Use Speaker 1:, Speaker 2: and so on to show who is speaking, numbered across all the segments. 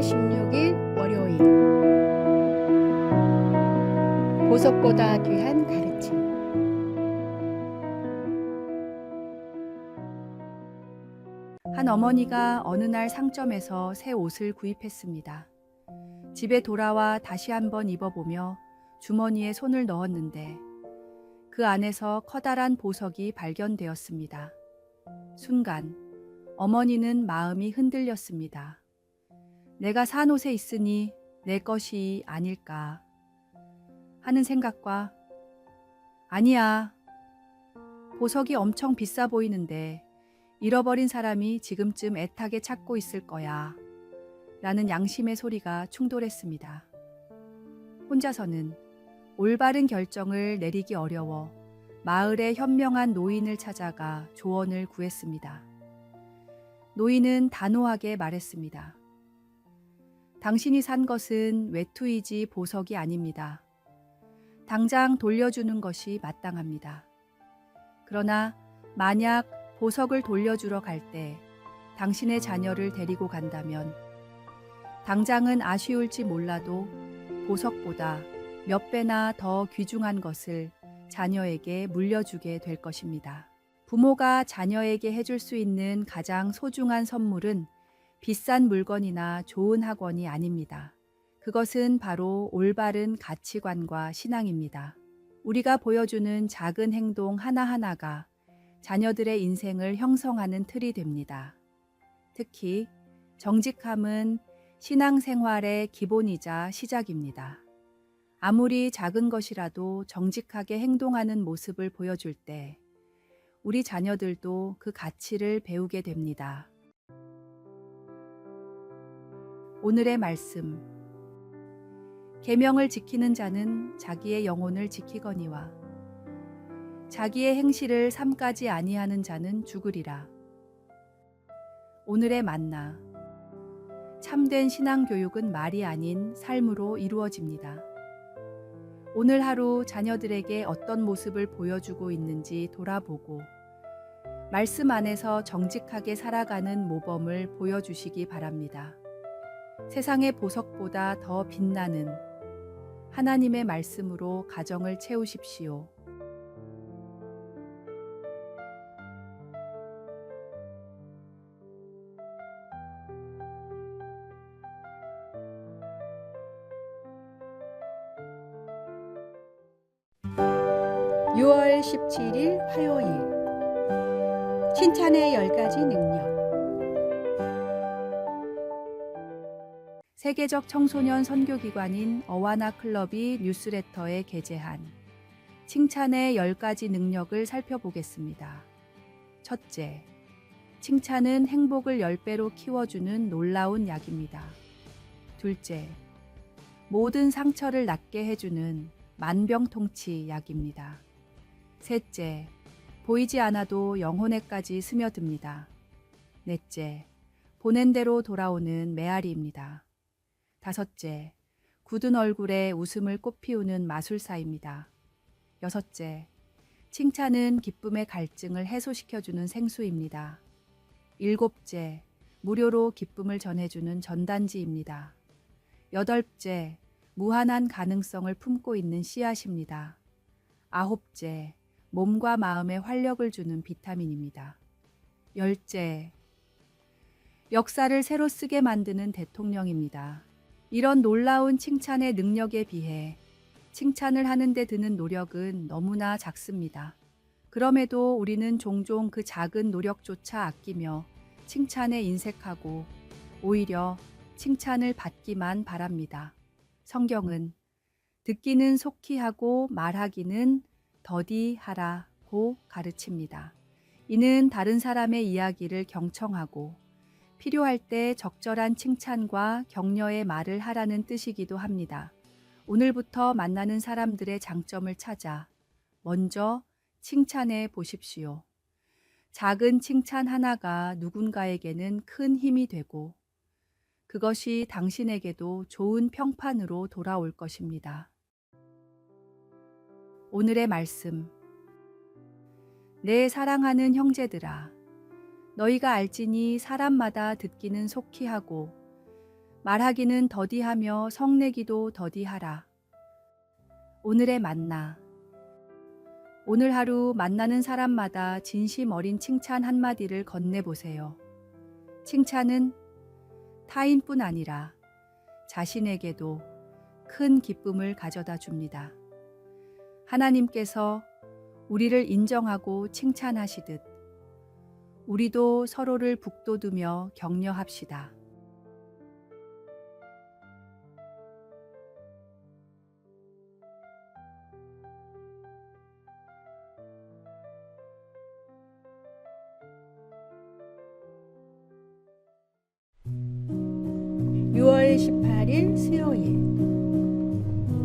Speaker 1: 16일 월요일 보석보다 귀한 가르침. 한 어머니가 어느 날 상점에서 새 옷을 구입했습니다. 집에 돌아와 다시 한번 입어보며 주머니에 손을 넣었는데 그 안에서 커다란 보석이 발견되었습니다. 순간 어머니는 마음이 흔들렸습니다. 내가 산 옷에 있으니 내 것이 아닐까 하는 생각과 아니야, 보석이 엄청 비싸 보이는데 잃어버린 사람이 지금쯤 애타게 찾고 있을 거야 라는 양심의 소리가 충돌했습니다. 혼자서는 올바른 결정을 내리기 어려워 마을의 현명한 노인을 찾아가 조언을 구했습니다. 노인은 단호하게 말했습니다. 당신이 산 것은 외투이지 보석이 아닙니다. 당장 돌려주는 것이 마땅합니다. 그러나 만약 보석을 돌려주러 갈 때 당신의 자녀를 데리고 간다면 당장은 아쉬울지 몰라도 보석보다 몇 배나 더 귀중한 것을 자녀에게 물려주게 될 것입니다. 부모가 자녀에게 해줄 수 있는 가장 소중한 선물은 비싼 물건이나 좋은 학원이 아닙니다. 그것은 바로 올바른 가치관과 신앙입니다. 우리가 보여주는 작은 행동 하나하나가 자녀들의 인생을 형성하는 틀이 됩니다. 특히 정직함은 신앙생활의 기본이자 시작입니다. 아무리 작은 것이라도 정직하게 행동하는 모습을 보여줄 때 우리 자녀들도 그 가치를 배우게 됩니다. 오늘의 말씀. 계명을 지키는 자는 자기의 영혼을 지키거니와 자기의 행실을 삼가지 아니하는 자는 죽으리라. 오늘의 만나. 참된 신앙교육은 말이 아닌 삶으로 이루어집니다. 오늘 하루 자녀들에게 어떤 모습을 보여주고 있는지 돌아보고 말씀 안에서 정직하게 살아가는 모범을 보여주시기 바랍니다. 세상의 보석보다 더 빛나는 하나님의 말씀으로 가정을 채우십시오. (6월 17일) 화요일 칭찬의 10가지 능력. 세계적 청소년 선교기관인 어와나 클럽이 뉴스레터에 게재한 칭찬의 10가지 능력을 살펴보겠습니다. 첫째, 칭찬은 행복을 10배로 키워주는 놀라운 약입니다. 둘째, 모든 상처를 낫게 해주는 만병통치 약입니다. 셋째, 보이지 않아도 영혼에까지 스며듭니다. 넷째, 보낸 대로 돌아오는 메아리입니다. 다섯째, 굳은 얼굴에 웃음을 꽃피우는 마술사입니다. 여섯째, 칭찬은 기쁨의 갈증을 해소시켜주는 생수입니다. 일곱째, 무료로 기쁨을 전해주는 전단지입니다. 여덟째, 무한한 가능성을 품고 있는 씨앗입니다. 아홉째, 몸과 마음에 활력을 주는 비타민입니다. 열째, 역사를 새로 쓰게 만드는 대통령입니다. 이런 놀라운 칭찬의 능력에 비해 칭찬을 하는 데 드는 노력은 너무나 작습니다. 그럼에도 우리는 종종 그 작은 노력조차 아끼며 칭찬에 인색하고 오히려 칭찬을 받기만 바랍니다. 성경은 듣기는 속히 하고 말하기는 더디 하라고 가르칩니다. 이는 다른 사람의 이야기를 경청하고 필요할 때 적절한 칭찬과 격려의 말을 하라는 뜻이기도 합니다. 오늘부터 만나는 사람들의 장점을 찾아 먼저 칭찬해 보십시오. 작은 칭찬 하나가 누군가에게는 큰 힘이 되고 그것이 당신에게도 좋은 평판으로 돌아올 것입니다. 오늘의 말씀. 내 사랑하는 형제들아, 너희가 알지니 사람마다 듣기는 속히 하고 말하기는 더디하며 성내기도 더디하라. 오늘의 만나. 오늘 하루 만나는 사람마다 진심 어린 칭찬 한마디를 건네보세요. 칭찬은 타인뿐 아니라 자신에게도 큰 기쁨을 가져다 줍니다. 하나님께서 우리를 인정하고 칭찬하시듯 우리도 서로를 북돋우며 격려합시다.
Speaker 2: (6월 18일) 수요일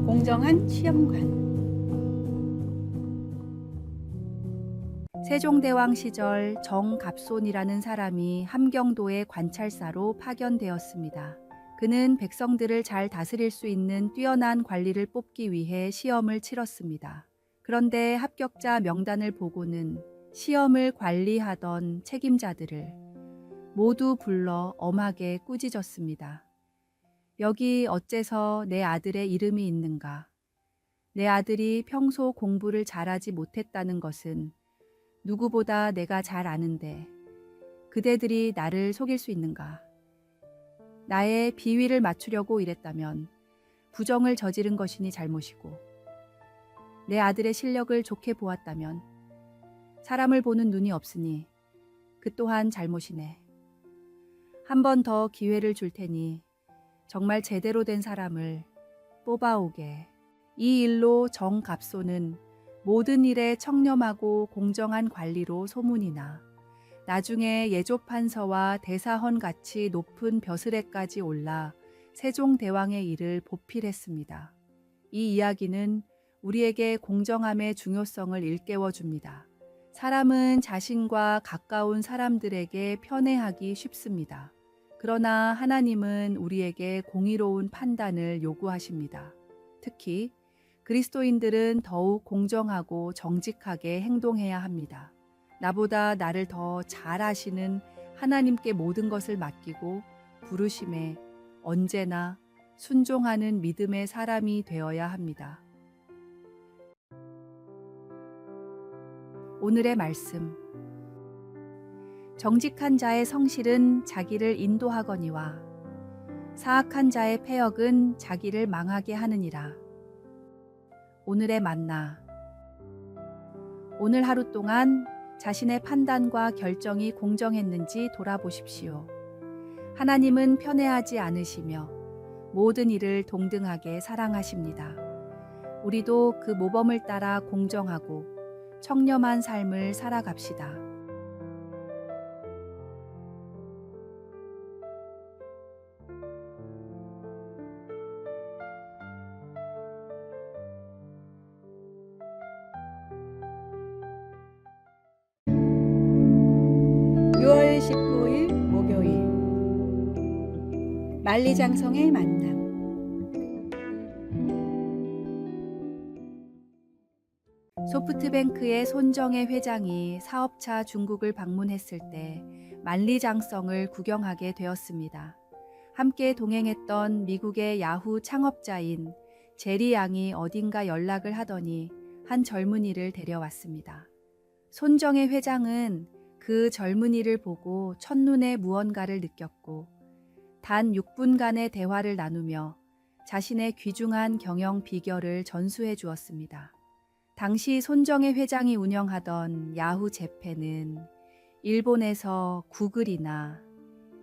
Speaker 2: 공정한 시험관.
Speaker 1: 세종대왕 시절 정갑손이라는 사람이 함경도의 관찰사로 파견되었습니다. 그는 백성들을 잘 다스릴 수 있는 뛰어난 관리를 뽑기 위해 시험을 치렀습니다. 그런데 합격자 명단을 보고는 시험을 관리하던 책임자들을 모두 불러 엄하게 꾸짖었습니다. 여기 어째서 내 아들의 이름이 있는가? 내 아들이 평소 공부를 잘하지 못했다는 것은 누구보다 내가 잘 아는데 그대들이 나를 속일 수 있는가? 나의 비위를 맞추려고 이랬다면 부정을 저지른 것이니 잘못이고 내 아들의 실력을 좋게 보았다면 사람을 보는 눈이 없으니 그 또한 잘못이네. 한 번 더 기회를 줄 테니 정말 제대로 된 사람을 뽑아오게. 이 일로 정갑손은 모든 일에 청렴하고 공정한 관리로 소문이 나 나중에 예조판서와 대사헌같이 높은 벼슬에까지 올라 세종대왕의 일을 보필했습니다. 이 이야기는 우리에게 공정함의 중요성을 일깨워 줍니다. 사람은 자신과 가까운 사람들에게 편애하기 쉽습니다. 그러나 하나님은 우리에게 공의로운 판단을 요구하십니다. 특히 그리스도인들은 더욱 공정하고 정직하게 행동해야 합니다. 나보다 나를 더 잘 아시는 하나님께 모든 것을 맡기고 부르심에 언제나 순종하는 믿음의 사람이 되어야 합니다. 오늘의 말씀. 정직한 자의 성실은 자기를 인도하거니와 사악한 자의 패역은 자기를 망하게 하느니라. 오늘의 만나. 오늘 하루 동안 자신의 판단과 결정이 공정했는지 돌아보십시오. 하나님은 편애하지 않으시며 모든 일을 동등하게 사랑하십니다. 우리도 그 모범을 따라 공정하고 청렴한 삶을 살아갑시다.
Speaker 2: (6월 19일) 목요일 만리장성의 만남.
Speaker 1: 소프트뱅크의 손정혜 회장이 사업차 중국을 방문했을 때 만리장성을 구경하게 되었습니다. 함께 동행했던 미국의 야후 창업자인 제리 양이 어딘가 연락을 하더니 한 젊은이를 데려왔습니다. 손정혜 회장은 그 젊은이를 보고 첫눈에 무언가를 느꼈고 단 6분간의 대화를 나누며 자신의 귀중한 경영 비결을 전수해 주었습니다. 당시 손정혜 회장이 운영하던 야후 재팬은 일본에서 구글이나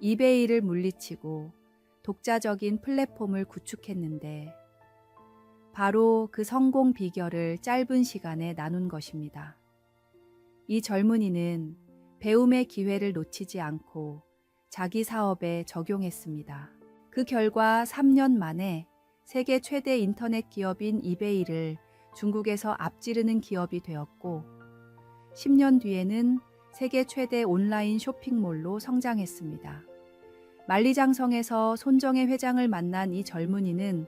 Speaker 1: 이베이를 물리치고 독자적인 플랫폼을 구축했는데 바로 그 성공 비결을 짧은 시간에 나눈 것입니다. 이 젊은이는 배움의 기회를 놓치지 않고 자기 사업에 적용했습니다. 그 결과 3년 만에 세계 최대 인터넷 기업인 이베이를 중국에서 앞지르는 기업이 되었고 10년 뒤에는 세계 최대 온라인 쇼핑몰로 성장했습니다. 만리장성에서 손정혜 회장을 만난 이 젊은이는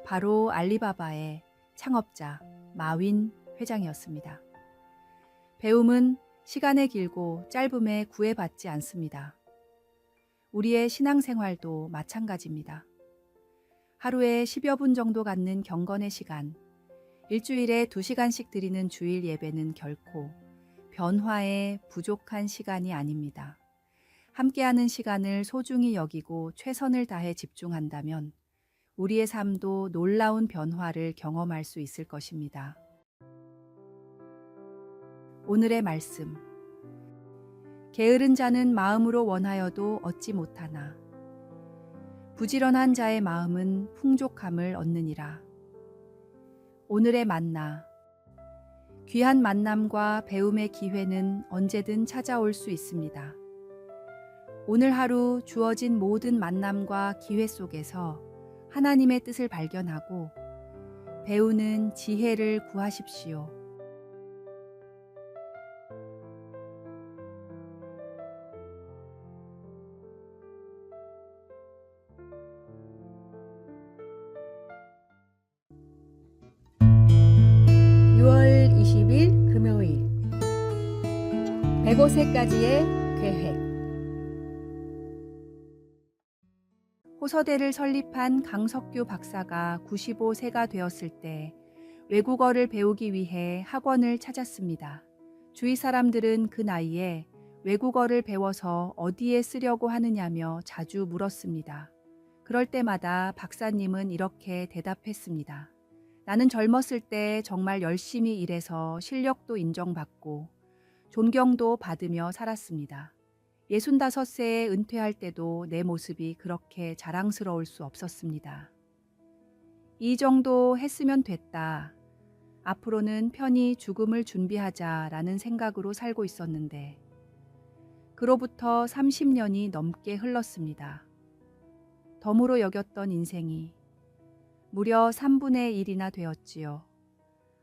Speaker 1: 바로 알리바바의 창업자 마윈 회장이었습니다. 배움은 시간에 길고 짧음에 구애받지 않습니다. 우리의 신앙생활도 마찬가지입니다. 하루에 10여 분 정도 갖는 경건의 시간, 일주일에 2시간씩 드리는 주일 예배는 결코 변화에 부족한 시간이 아닙니다. 함께하는 시간을 소중히 여기고 최선을 다해 집중한다면 우리의 삶도 놀라운 변화를 경험할 수 있을 것입니다. 오늘의 말씀. 게으른 자는 마음으로 원하여도 얻지 못하나 부지런한 자의 마음은 풍족함을 얻느니라. 오늘의 만나. 귀한 만남과 배움의 기회는 언제든 찾아올 수 있습니다. 오늘 하루 주어진 모든 만남과 기회 속에서 하나님의 뜻을 발견하고 배우는 지혜를 구하십시오.
Speaker 2: (6월 20일) 금요일 105세까지의 계획.
Speaker 1: 호서대를 설립한 강석규 박사가 95세가 되었을 때 외국어를 배우기 위해 학원을 찾았습니다. 주위 사람들은 그 나이에 외국어를 배워서 어디에 쓰려고 하느냐며 자주 물었습니다. 그럴 때마다 박사님은 이렇게 대답했습니다. 나는 젊었을 때 정말 열심히 일해서 실력도 인정받고 존경도 받으며 살았습니다. 65세에 은퇴할 때도 내 모습이 그렇게 자랑스러울 수 없었습니다. 이 정도 했으면 됐다. 앞으로는 편히 죽음을 준비하자라는 생각으로 살고 있었는데 그로부터 30년이 넘게 흘렀습니다. 덤으로 여겼던 인생이 무려 3분의 1이나 되었지요.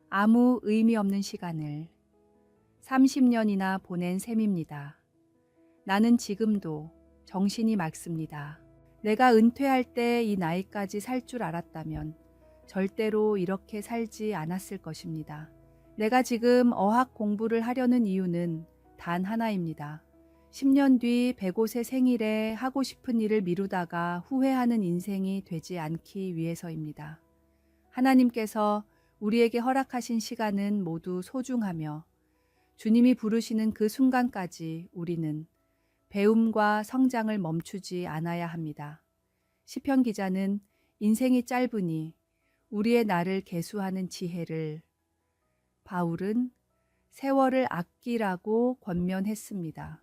Speaker 1: 아무 의미 없는 시간을 30년이나 보낸 셈입니다. 나는 지금도 정신이 맑습니다. 내가 은퇴할 때 이 나이까지 살 줄 알았다면 절대로 이렇게 살지 않았을 것입니다. 내가 지금 어학 공부를 하려는 이유는 단 하나입니다. 10년 뒤 105세 생일에 하고 싶은 일을 미루다가 후회하는 인생이 되지 않기 위해서입니다. 하나님께서 우리에게 허락하신 시간은 모두 소중하며 주님이 부르시는 그 순간까지 우리는 배움과 성장을 멈추지 않아야 합니다. 시편 기자는 인생이 짧으니 우리의 날을 계수하는 지혜를, 바울은 세월을 아끼라고 권면했습니다.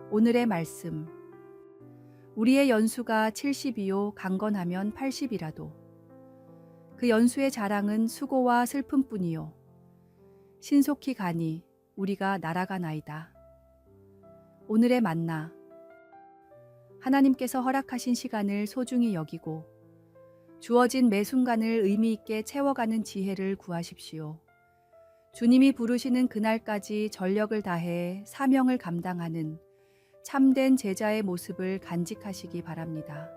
Speaker 1: 오늘의 말씀. 우리의 연수가 70이요 강건하면 80이라도 그 연수의 자랑은 수고와 슬픔뿐이요 신속히 가니 우리가 날아가나이다. 오늘의 만나. 하나님께서 허락하신 시간을 소중히 여기고 주어진 매 순간을 의미 있게 채워가는 지혜를 구하십시오. 주님이 부르시는 그날까지 전력을 다해 사명을 감당하는 참된 제자의 모습을 간직하시기 바랍니다.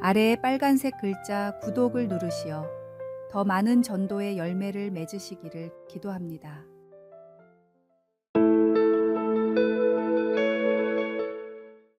Speaker 1: 아래에 빨간색 글자 구독을 누르시어 더 많은 전도의 열매를 맺으시기를 기도합니다.